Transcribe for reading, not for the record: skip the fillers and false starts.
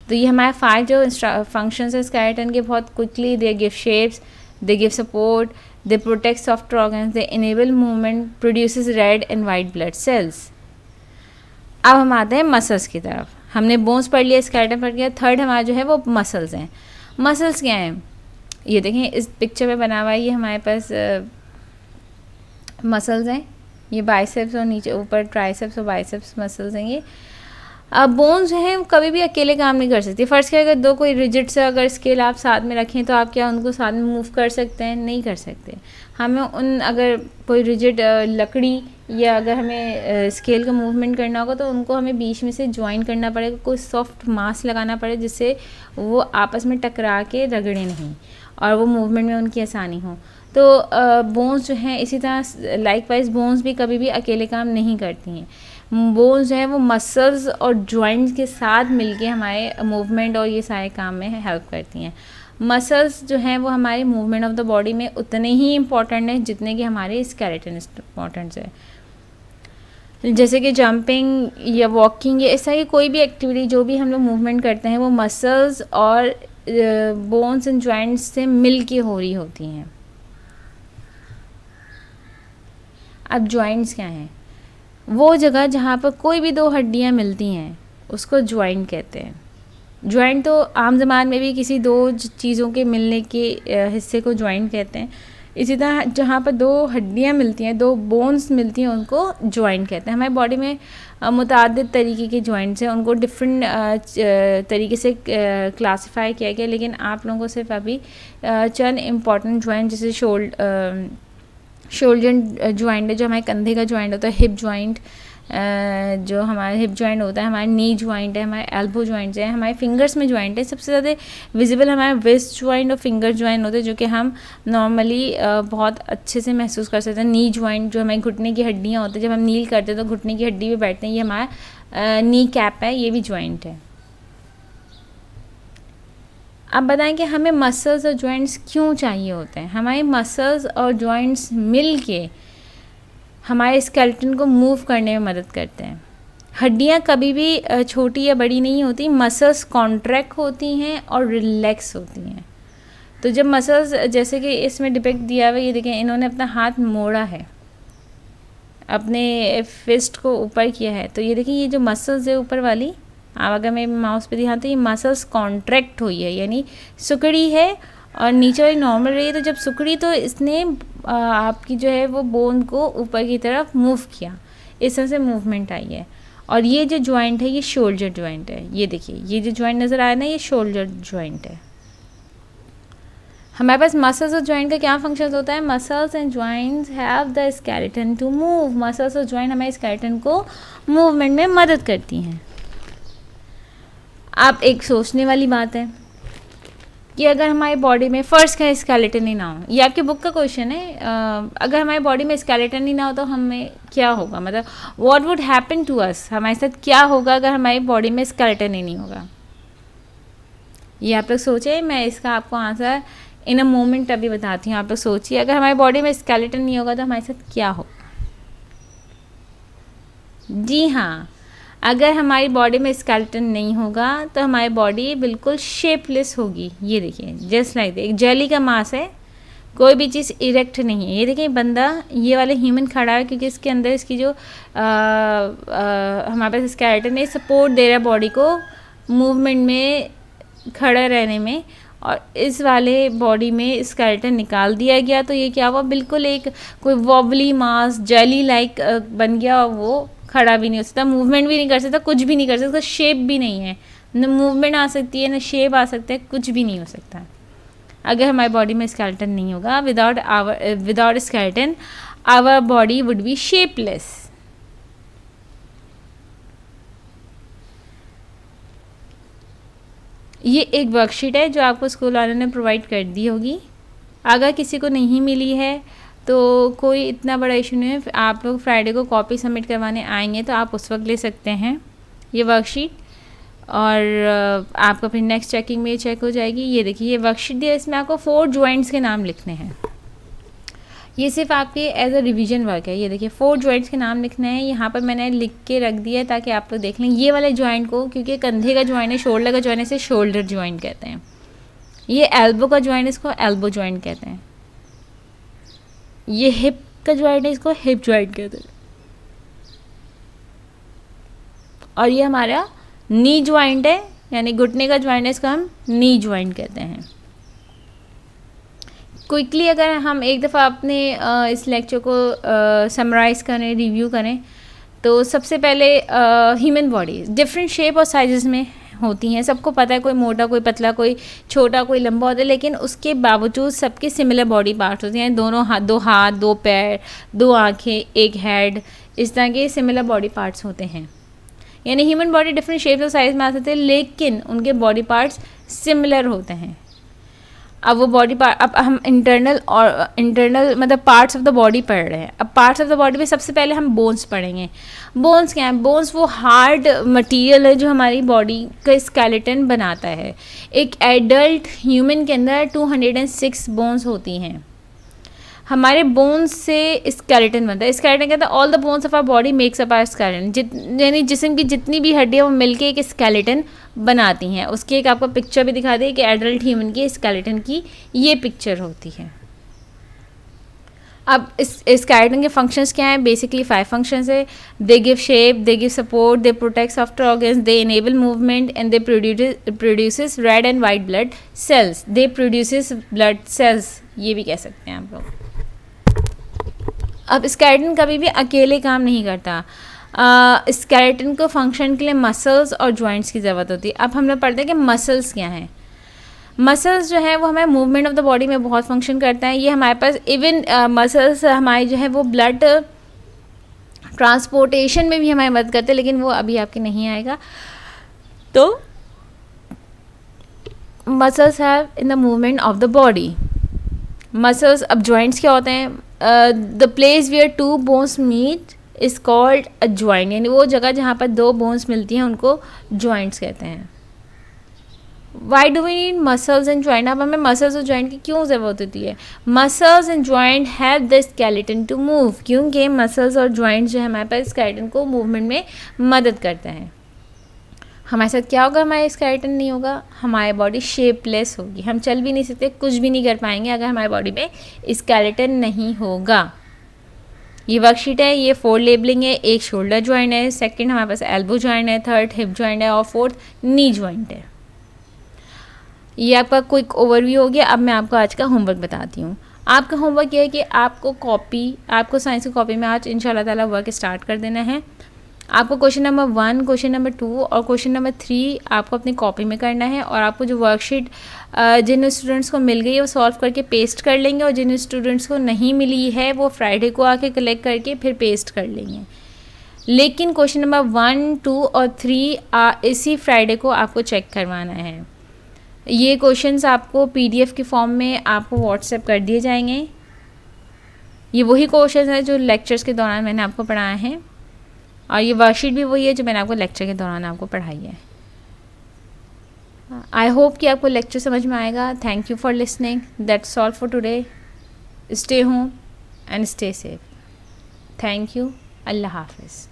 तो ये हमारे 5 जो फंक्शंस है स्केलेटन के, बहुत quickly they give shapes, they give support, they protect soft organs, they enable movement, produces red and white blood cells. अब हम आते हैं मसल्स की तरफ। हमने बोन्स पढ़ लिया, स्केलेटन पढ़ लिया, थर्ड हमारा जो है वो मसल्स हैं। मसल्स क्या हैं? ये देखें इस पिक्चर में बना हुआ है, ये हमारे पास मसल्स हैं, ये बाइसेप्स और नीचे ऊपर ट्राइसेप्स और बाइसेप्स मसल्स हैं ये। अब बोन्स जो हैं कभी भी अकेले काम नहीं कर सकती। फर्स्ट क्या, अगर दो कोई रिजिड से अगर स्केल आप साथ में रखें तो आप क्या उनको साथ में मूव कर सकते हैं? नहीं कर सकते। हमें उन अगर कोई रिजिड लकड़ी या अगर हमें स्केल का मूवमेंट करना होगा तो उनको हमें बीच में से ज्वाइन करना पड़ेगा, कोई सॉफ्ट मास लगाना पड़ेगा जिससे वो आपस में टकरा के रगड़े नहीं और वो मूवमेंट में उनकी आसानी हो। तो बोन्स जो हैं इसी तरह लाइकवाइज बोन्स भी कभी भी अकेले काम नहीं करती हैं। बोन्स जो है वो मसल्स और जॉइंट्स के साथ मिलके हमारे मूवमेंट और ये सारे काम में हेल्प करती हैं। मसल्स जो हैं वो हमारे मूवमेंट ऑफ द बॉडी में उतने ही इम्पॉर्टेंट हैं जितने कि हमारे स्केलेटन इम्पॉर्टेंट है। जैसे कि जंपिंग या वॉकिंग या ऐसा ही कोई भी एक्टिविटी जो भी हम लोग मूवमेंट करते हैं वो मसल्स और बोन्स एंड जॉइंट्स से मिल के हो रही होती हैं। अब जॉइंट्स क्या हैं? वो जगह जहाँ पर कोई भी दो हड्डियाँ मिलती हैं उसको जॉइंट कहते हैं। जॉइंट तो आम ज़बान में भी किसी दो चीज़ों के मिलने के हिस्से को जॉइंट कहते हैं। इसी तरह जहाँ पर दो हड्डियाँ मिलती हैं, दो बोन्स मिलती हैं, उनको जॉइंट कहते हैं। हमारी बॉडी में मुतादिद तरीके के जॉइंट्स हैं, उनको डिफरेंट तरीके से क्लासिफाई किया गया, लेकिन आप लोगों को सिर्फ अभी चंद इम्पॉर्टेंट जॉइंट जैसे शोल्डर जॉइंट है जो हमारे कंधे का जॉइंट होता है, हिप जॉइंट जो हमारा हिप जॉइंट होता है, हमारा नी जॉइंट है, हमारे एल्बो जॉइंट्स हैं, हमारे फिंगर्स में जॉइंट है। सबसे ज़्यादा विजिबल हमारा वेस्ट जॉइंट और फिंगर जॉइंट होते हैं जो कि हम नॉर्मली बहुत अच्छे से महसूस कर सकते हैं। नी जॉइंट जो हमारे घुटने की हड्डियाँ होती हैं, जब हम नील करते हैं तो घुटने की हड्डी पे बैठते हैं, ये हमारा नी कैप है, ये भी जॉइंट है। अब बताएं कि हमें मसल्स और जॉइंट्स क्यों चाहिए होते हैं? हमारे मसल्स और जॉइंट्स मिल के हमारे स्केलेटन को मूव करने में मदद करते हैं। हड्डियाँ कभी भी छोटी या बड़ी नहीं होती, मसल्स कॉन्ट्रैक्ट होती हैं और रिलैक्स होती हैं। तो जब मसल्स, जैसे कि इसमें डिपिक्ट दिया हुआ है, ये देखें इन्होंने अपना हाथ मोड़ा है, अपने फिस्ट को ऊपर किया है, तो ये देखिए ये जो मसल्स है ऊपर वाली, आप अगर मैं माउस पे ध्यान तो ये मसल्स कॉन्ट्रैक्ट हुई है यानी सिकुड़ी है और नीचे वाली नॉर्मल रही है। तो जब सिकुड़ी तो इसने आपकी जो है वो बोन को ऊपर की तरफ मूव किया, इस तरह से मूवमेंट आई है। और ये जो जॉइंट है ये शोल्डर जॉइंट है, ये देखिए ये जो जॉइंट नज़र आया ना ये शोल्डर जॉइंट है। हमारे पास मसल्स और जॉइंट का क्या फंक्शन होता है? Muscles and joints have the skeleton to move. Muscles और जॉइंट हमारे स्केलेटन को मूवमेंट में मदद करती हैं। अब एक सोचने वाली बात है कि अगर हमारी बॉडी में फर्स्ट का स्केलेटन ही ना हो, ये आपकी बुक का क्वेश्चन है, अगर हमारी बॉडी में स्केलेटन ही ना हो तो हमें क्या होगा, मतलब what would happen to us, हमारे साथ क्या होगा अगर हमारी बॉडी में स्केलेटन ही नहीं होगा? ये आप लोग सोचिए, मैं इसका आपको आंसर इन अ मोमेंट अभी बताती हूँ। आप लोग सोचिए अगर हमारी बॉडी में स्केलेटन नहीं होगा तो हमारे साथ क्या होगा। जी हाँ, अगर हमारी बॉडी में स्केलेटन नहीं होगा तो हमारी बॉडी बिल्कुल शेपलेस होगी। ये देखिए जस्ट लाइक एक जेली का मास है, कोई भी चीज़ इरेक्ट नहीं है। ये देखिए बंदा, ये वाला ह्यूमन खड़ा है क्योंकि इसके अंदर इसकी जो हमारे पास स्केलेटन है सपोर्ट दे रहा है बॉडी को मूवमेंट में खड़ा रहने में, और इस वाले बॉडी में स्केलेटन निकाल दिया गया तो ये क्या हुआ, बिल्कुल एक कोई वॉबली मास जेली लाइक बन गया और वो खड़ा भी नहीं हो सकता, मूवमेंट भी नहीं कर सकता, कुछ भी नहीं कर सकता, शेप भी नहीं है, न मूवमेंट आ सकती है न शेप आ सकता है, कुछ भी नहीं हो सकता अगर हमारी बॉडी में स्केलेटन नहीं होगा। Without skeleton our body would be shapeless. ये एक वर्कशीट है जो आपको स्कूल वालों ने प्रोवाइड कर दी होगी। अगर किसी को नहीं मिली है तो कोई इतना बड़ा इशू नहीं है, आप लोग फ्राइडे को कॉपी सबमिट करवाने आएंगे तो आप उस वक्त ले सकते हैं ये वर्कशीट, और आपका फिर नेक्स्ट चेकिंग में ये चेक हो जाएगी। ये देखिए ये वर्कशीट दिया, इसमें आपको 4 जॉइंट्स के नाम लिखने हैं। ये सिर्फ आपके एज अ रिवीजन वर्क है। ये देखिए 4 जॉइंट्स के नाम लिखने हैं, यहाँ पर मैंने लिख के रख दिया है ताकि आप लोग देख लें। ये वाले जॉइंट को, क्योंकि कंधे का जॉइंट है, शोल्डर का जॉइंट है, इसे शोल्डर जॉइंट कहते हैं। ये एल्बो का जॉइंट है, इसको एल्बो जॉइंट कहते हैं। ये हिप का जॉइंट है, इसको हिप जॉइंट कहते हैं। और ये हमारा नी जॉइंट है, यानी घुटने का जॉइंट है, इसको हम नी जॉइंट कहते हैं। क्विकली अगर हम एक दफ़ा अपने इस लेक्चर को समराइज़ करें, रिव्यू करें, तो सबसे पहले ह्यूमन बॉडी डिफरेंट शेप और साइजेस में होती हैं। सबको पता है, कोई मोटा, कोई पतला, कोई छोटा, कोई लंबा होता है, लेकिन उसके बावजूद सबके सिमिलर बॉडी पार्ट्स होते हैं। दो हाथ, 2 पैर, 2 आँखें, एक हेड, इस तरह के सिमिलर बॉडी पार्ट्स होते हैं। यानी ह्यूमन बॉडी डिफरेंट शेप और साइज में आ सकते हैं, लेकिन उनके बॉडी पार्ट्स सिमिलर होते हैं। अब वो बॉडी पार्ट, अब हम इंटरनल मतलब पार्ट्स ऑफ द बॉडी पढ़ रहे हैं। अब पार्ट्स ऑफ द बॉडी में सबसे पहले हम बोन्स पढ़ेंगे। बोन्स क्या है? बोन्स वो हार्ड मटेरियल है जो हमारी बॉडी का स्केलेटन बनाता है। एक एडल्ट ह्यूमन के अंदर 206 बोन्स होती हैं। हमारे बोन्स से स्केलेटन बनता है। स्केलेटन कहता है all the bones of our body makes up our skeleton, यानी जिस्म की जितनी भी हड्डियाँ वो मिलके एक स्केलेटन बनाती हैं। उसकी एक आपको पिक्चर भी दिखा दी कि एडल्ट ह्यूमन की स्केलेटन की ये पिक्चर होती है। अब इस स्केलेटन के फंक्शंस क्या हैं? बेसिकली 5 फंक्शंस है। They give shape, they give support, they protect soft organs, they enable movement and they produces red and white blood cells. They produces blood cells, ये भी कह सकते हैं आप लोग। अब स्केलेटन कभी भी अकेले काम नहीं करता। स्केलेटन को फंक्शन के लिए मसल्स और जॉइंट्स की ज़रूरत होती है। अब हम लोग पढ़ते हैं कि मसल्स क्या हैं। मसल्स जो है वो हमें मूवमेंट ऑफ द बॉडी में बहुत फंक्शन करता है। ये हमारे पास इवन मसल्स हमारी जो है वो ब्लड ट्रांसपोर्टेशन में भी हमारी मदद करते हैं, लेकिन वो अभी आपके नहीं आएगा। तो muscles have in the movement of the body. Muscles, अब जॉइंट्स क्या होते हैं? The place where 2 bones meet is called a joint, यानी वो जगह जहाँ पर 2 बोन्स मिलती हैं उनको जॉइंट्स कहते हैं। Why do we need muscles and joint? अब हमें मसल्स और जॉइंट की क्यों ज़रूरत होती है? Muscles and joint have the skeleton to move, क्योंकि मसल्स और जॉइंट जो है हमारे पास स्केलेटन को मूवमेंट में मदद करते हैं। हमारे साथ क्या होगा? हमारे स्केलेटन नहीं होगा, हमारी बॉडी शेपलेस होगी। हम चल भी नहीं सकते, कुछ भी नहीं कर पाएंगे अगर हमारी बॉडी में स्केलेटन नहीं होगा। ये वर्कशीट है, ये 4 लेबलिंग है। 1 शोल्डर जॉइंट है, सेकंड हमारे पास एल्बो जॉइंट है, थर्ड हिप जॉइंट है और फोर्थ नी जॉइंट है। ये आपका क्विक ओवरव्यू हो गया। अब मैं आपको आज का होमवर्क बताती हूँ। आपका होमवर्क ये है कि आपको साइंस की कॉपी में आज इंशाल्लाह ताला वर्क स्टार्ट कर देना है। आपको क्वेश्चन नंबर 1, क्वेश्चन नंबर 2 और क्वेश्चन नंबर 3 आपको अपनी कॉपी में करना है। और आपको जो वर्कशीट जिन स्टूडेंट्स को मिल गई है वो सॉल्व करके पेस्ट कर लेंगे, और जिन स्टूडेंट्स को नहीं मिली है वो फ्राइडे को आके कलेक्ट करके फिर पेस्ट कर लेंगे। लेकिन क्वेश्चन नंबर 1, 2 और 3 इसी फ्राइडे को आपको चेक करवाना है। ये क्वेश्चंस आपको PDF के फॉर्म में आपको व्हाट्सएप कर दिए जाएंगे। ये वही क्वेश्चंस हैं जो लेक्चर्स के दौरान मैंने आपको पढ़ाए हैं, और ये वर्कशीट भी वही है जो मैंने आपको लेक्चर के दौरान आपको पढ़ाई है। आई होप कि आपको लेक्चर समझ में आएगा। Thank you for listening. That's all for today. Stay home and stay safe. Thank you. अल्लाह हाफिज़।